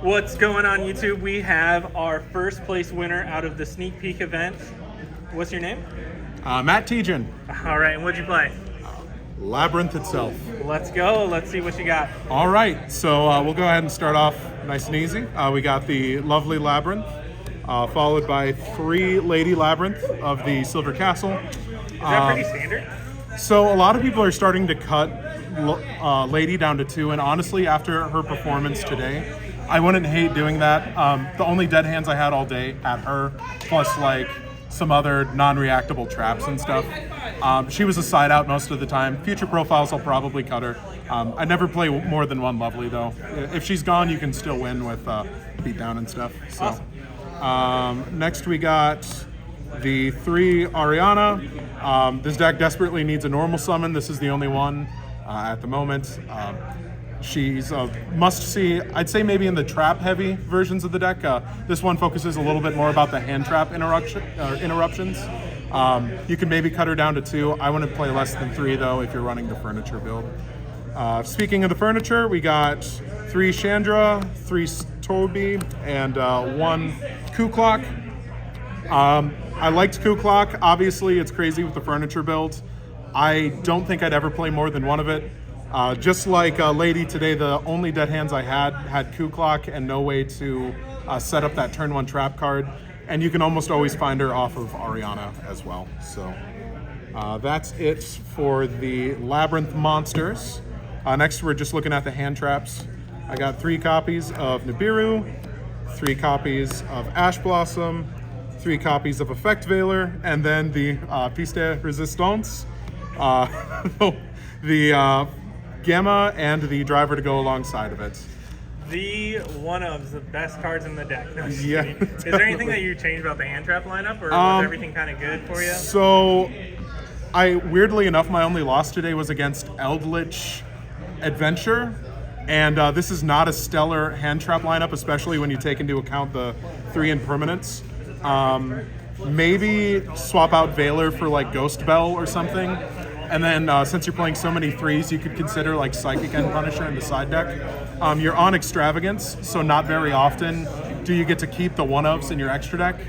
What's going on, YouTube? We have our first place winner out of the sneak peek event. What's your name? Matt Tejan. All right, and what'd you play? Labyrinth itself. Let's go. Let's see what you got. All right, so we'll go ahead and start off nice and easy. We got the lovely Labyrinth, followed by 3 Lady Labyrinth of the Silver Castle. Is that pretty standard? So a lot of people are starting to cut Lady down to 2, and honestly, after her performance today, I wouldn't hate doing that. The only dead hands I had all day had her, plus like some other non-reactable traps and stuff. She was a side out most of the time. Future profiles, I'll probably cut her. I never play more than one lovely though. If she's gone, you can still win with beatdown and stuff. So next we got the 3 Ariana. This deck desperately needs a normal summon. This is the only one at the moment. She's a must-see, I'd say maybe in the trap-heavy versions of the deck. This one focuses a little bit more about the hand trap interruptions. You can maybe cut her down to 2. I wouldn't play less than 3, though, if you're running the furniture build. Speaking of the furniture, we got 3 Chandra, 3 Toby, and 1 Coup Clock. I liked Coup Clock. Obviously, it's crazy with the furniture build. I don't think I'd ever play more than one of it. Just like Lady today, the only dead hands I had Coup Clock and no way to set up that turn 1 trap card. And you can almost always find her off of Ariana as well. So that's it for the Labyrinth monsters. Next, we're just looking at the hand traps. I got 3 copies of Nibiru, 3 copies of Ash Blossom, 3 copies of Effect Veiler, and then the Piece de Resistance, the Gamma, and the Driver to go alongside of it. The one of the best cards in the deck. No, just Yeah, kidding. Is there anything that you changed about the hand trap lineup, or was everything kind of good for you? So, weirdly enough, my only loss today was against Eldritch Adventure, and this is not a stellar hand trap lineup, especially when you take into account the 3 impermanents. Maybe swap out Veiler for like Ghost Bell or something. And then since you're playing so many 3s, you could consider like Psychic End Punisher in the side deck. You're on Extravagance, so not very often do you get to keep the 1-ofs in your extra deck.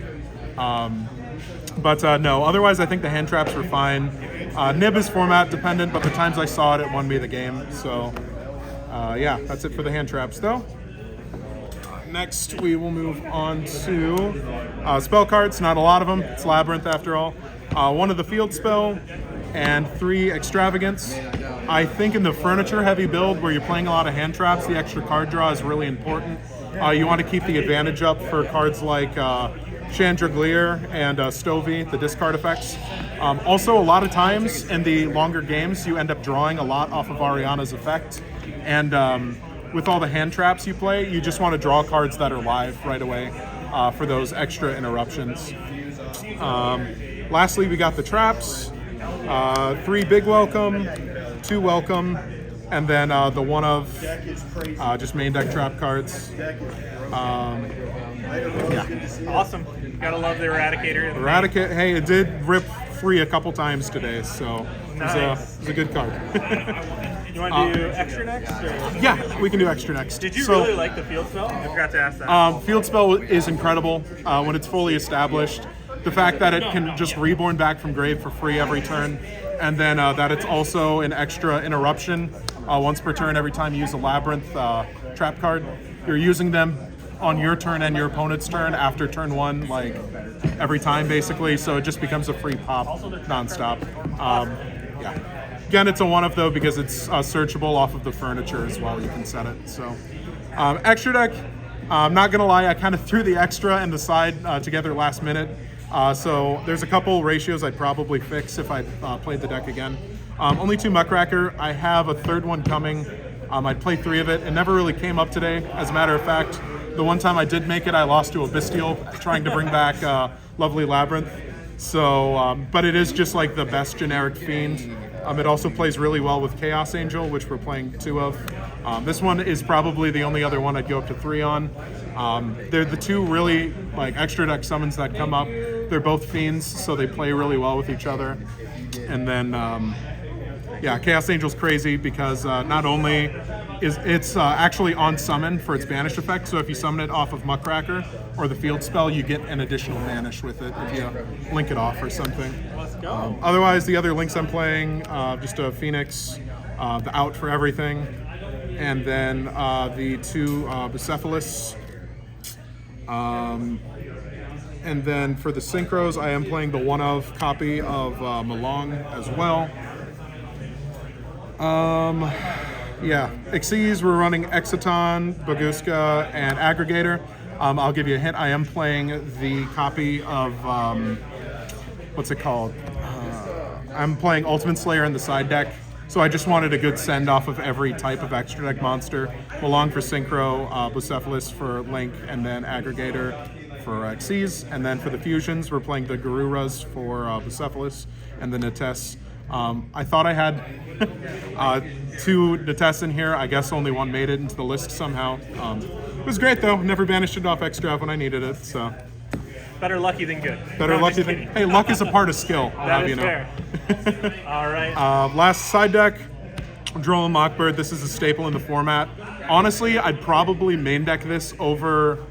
But no, otherwise I think the hand traps were fine. Nib is format dependent, but the times I saw it, it won me the game. So yeah, that's it for the hand traps though. Next, we will move on to spell cards. Not a lot of them. It's Labyrinth after all. 1 of the field spell, and 3 Extravagance. I think in the furniture heavy build where you're playing a lot of hand traps, the extra card draw is really important. You want to keep the advantage up for cards like Chandragleer and Stovey, the discard effects. Also, a lot of times in the longer games, you end up drawing a lot off of Ariana's effect. And with all the hand traps you play, you just want to draw cards that are live right away for those extra interruptions. Lastly, we got the traps. 3 big welcome, 2 welcome, and then the 1 of just main deck trap cards. Yeah. Awesome. Gotta love the Eradicator. Eradicate, hey, it did rip free a couple times today, so it was a good card. You want to do extra next? Or? Yeah, we can do extra next. Did you really like the field spell? I forgot to ask that. Field spell is incredible when it's fully established. The fact that it can just reborn back from grave for free every turn, and then that it's also an extra interruption once per turn every time you use a Labyrinth trap card. You're using them on your turn and your opponent's turn after turn 1, like every time basically, so it just becomes a free pop nonstop. Yeah. Again, it's a 1-of though because it's searchable off of the furniture as well. You can set it. So extra deck, I'm not gonna lie, I kind of threw the extra and the side together last minute. So there's a couple ratios I'd probably fix if I played the deck again. Only 2 Muckracker. I have a 3rd one coming. I'd play 3 of it. It never really came up today. As a matter of fact, the one time I did make it, I lost to a Bestial trying to bring back lovely Labyrinth. So, but it is just like the best generic Fiend. It also plays really well with Chaos Angel, which we're playing 2 of. This one is probably the only other one I'd go up to 3 on. They're the 2 really like extra deck summons that come up. They're both Fiends, so they play really well with each other. And then, yeah, Chaos Angel's crazy because not only it's actually on summon for its banish effect. So if you summon it off of Muckracker or the field spell, you get an additional banish with it if you link it off or something. Let's go. Otherwise, the other links I'm playing, just a Phoenix, the out for everything, and then the 2 Bucephalus. And then for the synchros, I am playing the 1-of copy of Malong as well. Yeah, Xyz, we're running Exciton, Baguska, and Aggregator. I'll give you a hint. I am playing the copy of, what's it called? I'm playing Ultimate Slayer in the side deck. So I just wanted a good send off of every type of extra deck monster. Malong for Synchro, Bucephalus for Link, and then Aggregator for Xyz. And then for the fusions, we're playing the Garuras for Bucephalus and the Nates. I thought I had 2 Nates in here. I guess only one made it into the list somehow. It was great though. Never banished it off X-Draft when I needed it. So Better lucky than good. better No, lucky just than. kidding. Hey, luck is a part of skill. I'll That have is you know. fair. All right. Last side deck, Droll and Mockbird. This is a staple in the format. Honestly, I'd probably main deck this over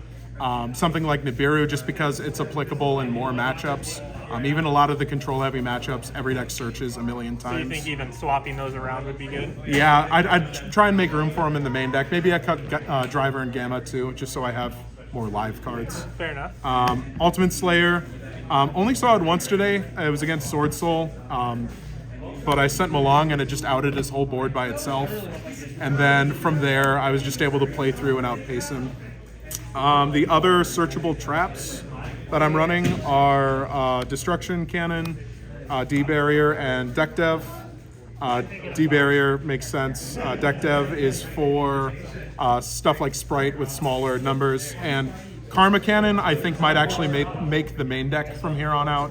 something like Nibiru just because it's applicable in more matchups. Even a lot of the control-heavy matchups, every deck searches a million So you times. think even swapping those around would be good? Yeah, I'd try and make room for them in the main deck. Maybe I cut Driver and Gamma too, just so I have more live cards. Fair enough. Ultimate Slayer, only saw it once today. It was against Sword Soul, but I sent Malong and it just outed his whole board by itself. And then from there, I was just able to play through and outpace him. The other searchable traps that I'm running are Destruction Cannon, D-Barrier, and Deck Dev. D-Barrier makes sense. Deck Dev is for stuff like Sprite with smaller numbers, and Karma Cannon I think might actually make the main deck from here on out.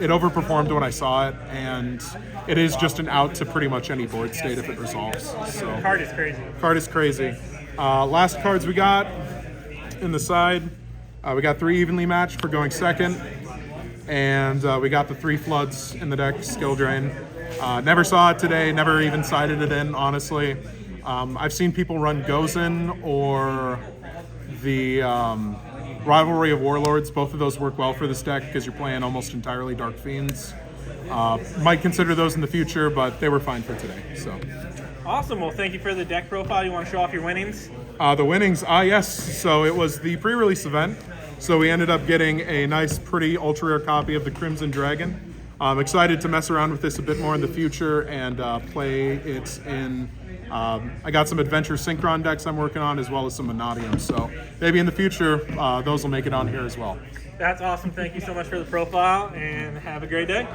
It overperformed when I saw it, and it is just an out to pretty much any board state if it resolves. So Card is crazy. card is crazy. Last cards we got in the side. We got 3 evenly matched for going second, and we got the 3 floods in the deck, skill drain. Never saw it today, never even sided it in, honestly. I've seen people run Gozen or the Rivalry of Warlords. Both of those work well for this deck because you're playing almost entirely Dark Fiends. Might consider those in the future, but they were fine for today. So Awesome. Well, thank you for the deck profile. You want to show off your winnings? the winnings, yes. So it was the pre-release event. So we ended up getting a nice, pretty ultra rare copy of the Crimson Dragon. I'm excited to mess around with this a bit more in the future and play it in. I got some Adventure Synchron decks I'm working on, as well as some Monadium. So maybe in the future, those will make it on here as well. That's awesome. Thank you so much for the profile, and have a great day.